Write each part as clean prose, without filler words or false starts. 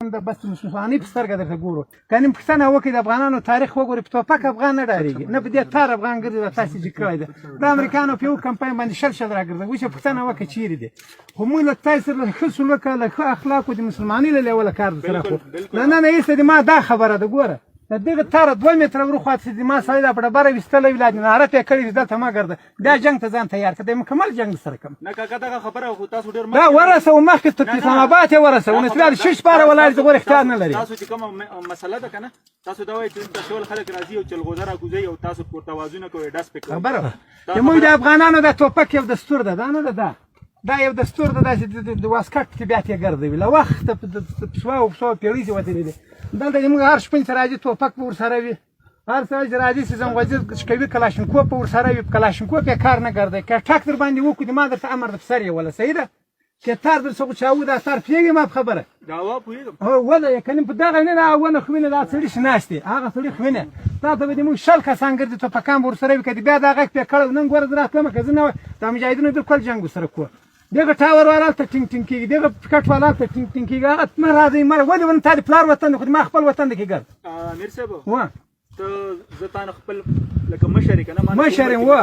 وطن د بس مسلمانۍ په سترګه درته ګورو کني پښتنه وکړي د افغانانو تاریخ وګوري په ټوپک افغان نه ډارېږي نه په دې تار افغان ګرځي تاسو چې کړی ده د امریکانو په یو کمپاین باندې شل راګرځي وشه پښتنه وکړي چیرې دي خو موږ له تاسو له ښه سلوک له ښه اخلاقو د مسلمانۍ له لیوله کار سره خو نه ایسته د ما دا خبره ده ګوره د دغه تاره 2 متره ورخواته د ما سړی دا په ډبره ویستلی وي لا د ناره پې کړي دلته مه ګرځه بیا جنګ ته ځان تیار کړه د مکمل جنګ سره کوم نه کاکا دغه خبره خو تاسو ډېر دا ورسوه مخکې تر اسلام آباد یې ورسوه نو بیا د 6 پاره ولاړ د غور اختیار نه لري تاسو چې کومه مسله ده که نه تاسو دا وایئ چې د ټول خلک راځي او چلغوزه راکوزوي او تاسو توازونه کوئ ډس پې کوئ خبره زموږ د افغانانو دا ټوپک یو دستور ده دا نه ده دا یو دستور ده داسې د واسکټ بیا ترې ګرځوي له وخته په سوه پېړۍ چې وتلي دي دلته زموږ هر شپون چې راځي ټوپک به ورسره وي هر سړی چې راځي چې زنګوزي کوي کلاشینکوف به ورسره وي په کلاشینکوف یې کار نه ګرځوي که ټک در باندې وکړي ما درته امر در په سر یې وله صحیح ده چې تار در څه چاوو دا تار پوهېږي ما په خبره دعوا پوهېږم هو وله یې کنې په دغه نه دا ونه خو وینه دا سړي چې ناست دی هغه سړي خو وینه دا ته به د موږ 10 کسان ګرځي ټوپکان به ورسره وي که بیا دا غږ پې کړی نن ګوره زه راتلم که زه نه وای دا مجاهدینو بالکل جنګ ورسره کوو دغه ټاور والا هلته ټینګ ټینګ کېږي دغه پکټ والا هلته ټینګ ټینګ کېږي هغه مه راځئ مه ولې ونه تا د پلار وطن دی خو ما خپل وطن دی کې ګرځ امیر صاحب وه ته زه تا نه خپل لکه مشر یې که نه مشر یم وه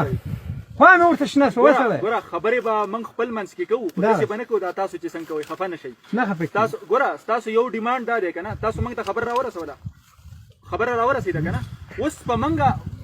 خوا مې ورته شنه شوه وسړی ګوره خبرې به موږ خپل منځ کې کوو خو داسې به نه کوو دا تاسو چې څنګه کوئ خفه نه شئ نه خفه تاسو ګوره ستاسو یو ډیمانډ دا دی که نه تاسو موږ ته خبره راورسېده که نه اوس په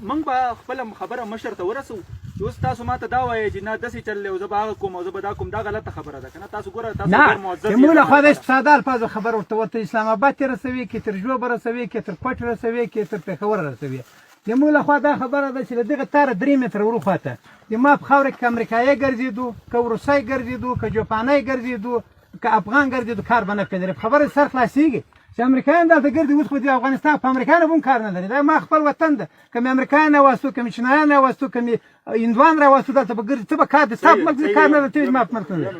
موږ به خپله خبره مشر ته ورسوو چې اوس تاسو ما ته دا وایئ چې نه داسې چل دی او زه به هغه کوم او زه به دا کوم دا غلطه خبره ده که نه تاسو ګوره تاسو ډېر معزز نه موږ له خوا داسې په ساده الفاظو خبره ورته اسلام آباد ته رسوي که تر ژوبه رسوي که تر کوټ رسوي که تر پېښور رسوي زموږ له خوا دا خبره ده چې له دغه تاره 3 متره ورخواته د ما په خاوره کې که امریکایي ګرځېدو که روسی ګرځېدو که جاپاني ګرځېدو که افغان ګرځېدو کار به نه پېژني په خبره سر خلاصېږي چې امریکایان دلته ګرځي اوس خو د افغانستان په امریکایانو به هم کار نه لري دا ما خپل وطن ده که مې امریکایان راوستو که مې چینایان راوستو که مې هندوان راوستو دلته به ګرځي ته به کار د ستا په ملک کار نه لري ته زما په ملک نه لري